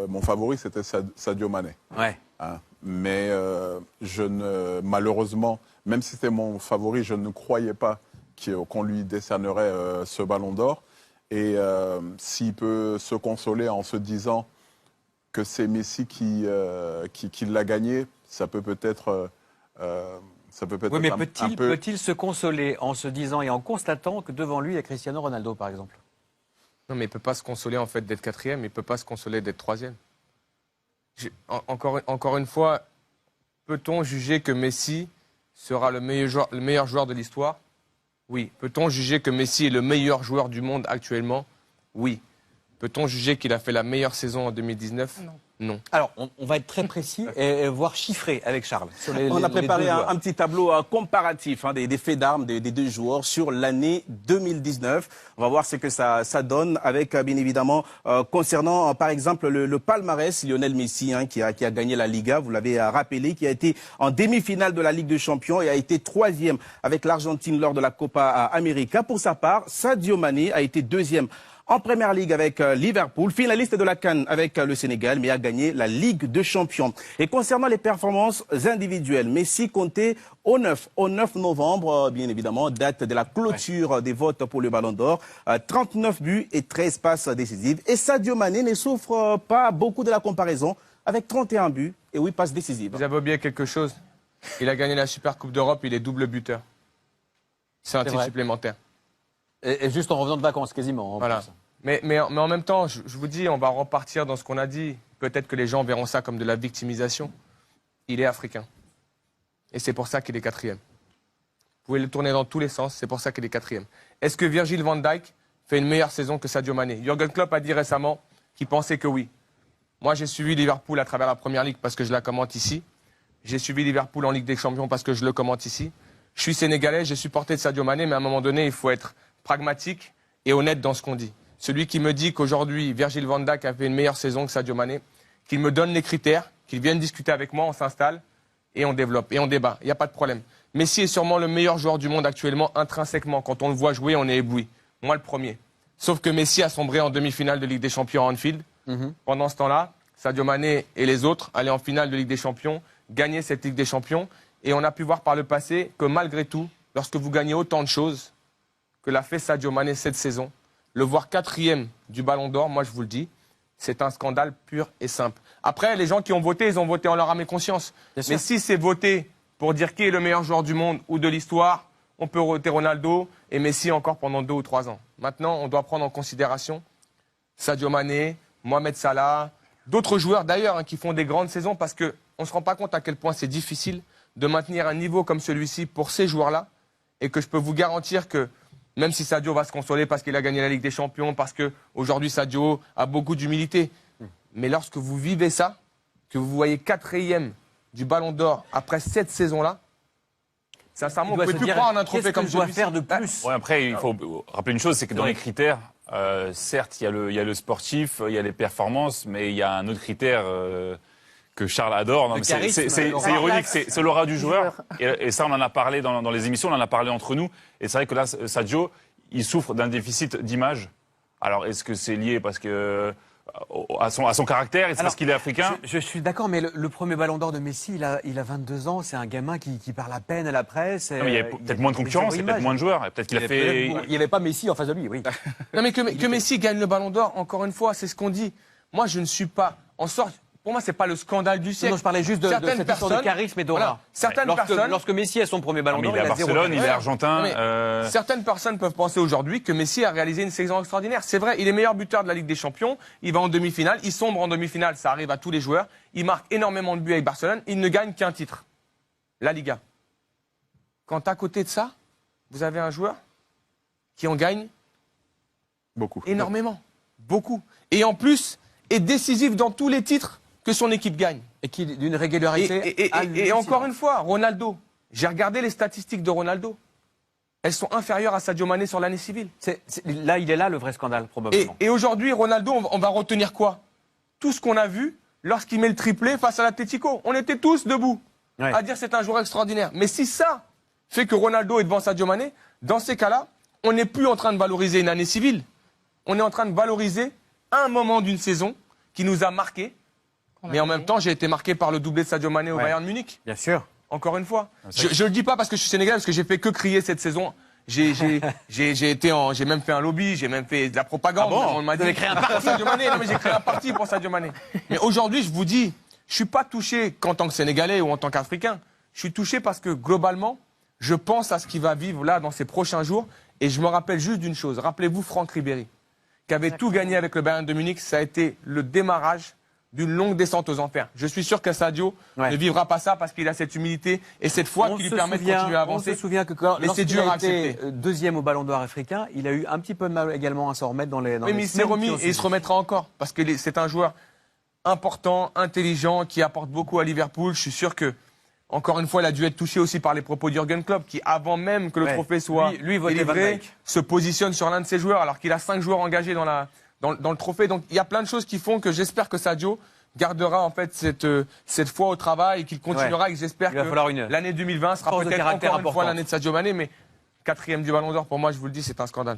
mon favori, c'était Sadio Mané. Ouais. Hein. Mais malheureusement, même si c'était mon favori, je ne croyais pas qu'on lui décernerait ce ballon d'or. Et s'il peut se consoler en se disant que c'est Messi qui l'a gagné, ça peut peut-être... oui, mais peut-il se consoler en se disant et en constatant que devant lui, il y a Cristiano Ronaldo, par exemple? Non, mais il ne peut pas se consoler en fait d'être quatrième, il ne peut pas se consoler d'être troisième. Encore une fois, peut-on juger que Messi sera le meilleur joueur de l'histoire? Oui. Peut-on juger que Messi est le meilleur joueur du monde actuellement? Oui. Peut-on juger qu'il a fait la meilleure saison en 2019? Non. Non. Alors, on va être très précis et voire chiffré avec Charles. On a préparé un petit tableau comparatif des faits d'armes des deux joueurs sur l'année 2019. On va voir ce que ça donne avec, bien évidemment, concernant, par exemple, le palmarès, Lionel Messi, qui a gagné la Liga, vous l'avez rappelé, qui a été en demi-finale de la Ligue des Champions et a été troisième avec l'Argentine lors de la Copa América. Pour sa part, Sadio Mané a été deuxième en Première Ligue avec Liverpool, finaliste de la CAN avec le Sénégal, mais a gagné la Ligue des Champions. Et concernant les performances individuelles, Messi comptait au 9 novembre, bien évidemment, date de la clôture des votes pour le Ballon d'Or, 39 buts et 13 passes décisives. Et Sadio Mané ne souffre pas beaucoup de la comparaison avec 31 buts et 8 passes décisives. Vous avez oublié quelque chose. Il a gagné la Super Coupe d'Europe, il est double buteur. C'est un titre supplémentaire. Et juste en revenant de vacances, quasiment. Voilà. Mais en même temps, je vous dis, on va repartir dans ce qu'on a dit. Peut-être que les gens verront ça comme de la victimisation. Il est africain. Et c'est pour ça qu'il est quatrième. Vous pouvez le tourner dans tous les sens, c'est pour ça qu'il est quatrième. Est-ce que Virgil van Dijk fait une meilleure saison que Sadio Mané? Jürgen Klopp a dit récemment qu'il pensait que oui. Moi, j'ai suivi Liverpool à travers la Première Ligue parce que je la commente ici. J'ai suivi Liverpool en Ligue des Champions parce que je le commente ici. Je suis sénégalais, j'ai supporté Sadio Mané, mais à un moment donné, il faut être pragmatique et honnête dans ce qu'on dit. Celui qui me dit qu'aujourd'hui, Virgil van Dijk a fait une meilleure saison que Sadio Mané, qu'il me donne les critères, qu'il vienne discuter avec moi, on s'installe et on développe et on débat. Il n'y a pas de problème. Messi est sûrement le meilleur joueur du monde actuellement, intrinsèquement. Quand on le voit jouer, on est ébloui. Moi, le premier. Sauf que Messi a sombré en demi-finale de Ligue des Champions à Anfield. Pendant ce temps-là, Sadio Mané et les autres allaient en finale de Ligue des Champions, gagner cette Ligue des Champions. Et on a pu voir par le passé que malgré tout, lorsque vous gagnez autant de choses que l'a fait Sadio Mané cette saison, le voir quatrième du Ballon d'Or, moi je vous le dis, c'est un scandale pur et simple. Après, les gens qui ont voté, ils ont voté en leur âme et conscience. Mais si c'est voté pour dire qui est le meilleur joueur du monde ou de l'histoire, on peut voter Ronaldo et Messi encore pendant 2 ou 3 ans. Maintenant, on doit prendre en considération Sadio Mané, Mohamed Salah, d'autres joueurs d'ailleurs qui font des grandes saisons parce qu'on ne se rend pas compte à quel point c'est difficile de maintenir un niveau comme celui-ci pour ces joueurs-là et que je peux vous garantir que même si Sadio va se consoler parce qu'il a gagné la Ligue des Champions, parce qu'aujourd'hui Sadio a beaucoup d'humilité. Mais lorsque vous vivez ça, que vous voyez quatrième du Ballon d'Or après cette saison-là, sincèrement, on ne peut plus croire en un trophée comme celui-ci. Faire de plus. Ouais, après, il faut rappeler une chose, c'est que dans les critères, certes, il y a le sportif, il y a les performances, mais il y a un autre critère que Charles adore. Non, c'est ironique, c'est l'aura du joueur. Et ça, on en a parlé dans les émissions, on en a parlé entre nous. Et c'est vrai que là, Sadio, il souffre d'un déficit d'image. Alors, est-ce que c'est lié parce que à son caractère, est-ce parce qu'il est africain? Je suis d'accord, mais le premier Ballon d'Or de Messi, il a 22 ans, c'est un gamin qui parle à peine à la presse. Non, mais il y a peut-être moins de concurrence, il y a peut-être moins de joueurs. Peut-être qu'il a fait. Il n'y avait pas Messi en face de lui, oui. Non, mais que Messi gagne le Ballon d'Or, encore une fois, c'est ce qu'on dit. Moi, je ne suis pas en sorte. Pour moi, c'est pas le scandale du siècle. Non, je parlais juste de cette histoire de charisme et d'aura. Voilà, lorsque Messi a son premier Ballon d'Or, il est à Barcelone, il est argentin. Certaines personnes peuvent penser aujourd'hui que Messi a réalisé une saison extraordinaire. C'est vrai, il est meilleur buteur de la Ligue des Champions. Il va en demi-finale, il sombre en demi-finale, ça arrive à tous les joueurs. Il marque énormément de buts avec Barcelone. Il ne gagne qu'un titre, la Liga. Quand à côté de ça, vous avez un joueur qui en gagne beaucoup, énormément, beaucoup, et en plus est décisif dans tous les titres que son équipe gagne. Et qui d'une régularité. Et encore une fois, Ronaldo. J'ai regardé les statistiques de Ronaldo. Elles sont inférieures à Sadio Mané sur l'année civile. Là, il est là le vrai scandale, probablement. Et aujourd'hui, Ronaldo, on va retenir quoi? Tout ce qu'on a vu lorsqu'il met le triplé face à l'Atlético. On était tous debout à dire c'est un joueur extraordinaire. Mais si ça fait que Ronaldo est devant Sadio Mané, dans ces cas-là, on n'est plus en train de valoriser une année civile. On est en train de valoriser un moment d'une saison qui nous a marqués. Mais en même temps, j'ai été marqué par le doublé de Sadio Mané au Bayern Munich. Bien sûr. Encore une fois. Je le dis pas parce que je suis sénégalais, parce que j'ai fait que crier cette saison. J'ai même fait un lobby, j'ai même fait de la propagande. On m'a dit créé un parti. Sadio Mané. Non, mais j'ai créé un parti pour Sadio Mané. Mais aujourd'hui, je vous dis, je suis pas touché qu'en tant que Sénégalais ou en tant qu'Africain. Je suis touché parce que globalement, je pense à ce qu'il va vivre là dans ces prochains jours. Et je me rappelle juste d'une chose. Rappelez-vous Franck Ribéry, qui avait tout gagné avec le Bayern de Munich. Ça a été le démarrage d'une longue descente aux enfers. Je suis sûr que Sadio ne vivra pas ça parce qu'il a cette humilité et cette foi qui lui permet de continuer à avancer. On se souvient que lorsqu'il a été deuxième au Ballon d'Or africain, il a eu un petit peu de mal également à s'en remettre dans les Oui, mais il s'est remis et il se remettra encore parce que c'est un joueur important, intelligent, qui apporte beaucoup à Liverpool. Je suis sûr que, encore une fois, il a dû être touché aussi par les propos de Jürgen Klopp, qui, avant même que le trophée soit délivré, se positionne sur l'un de ses joueurs alors qu'il a 5 joueurs engagés dans le trophée. Donc il y a plein de choses qui font que j'espère que Sadio gardera en fait cette foi au travail et qu'il continuera et que j'espère que l'année 2020 sera peut-être encore une fois l'année de Sadio Mané, mais 4e du Ballon d'Or, pour moi, je vous le dis, c'est un scandale.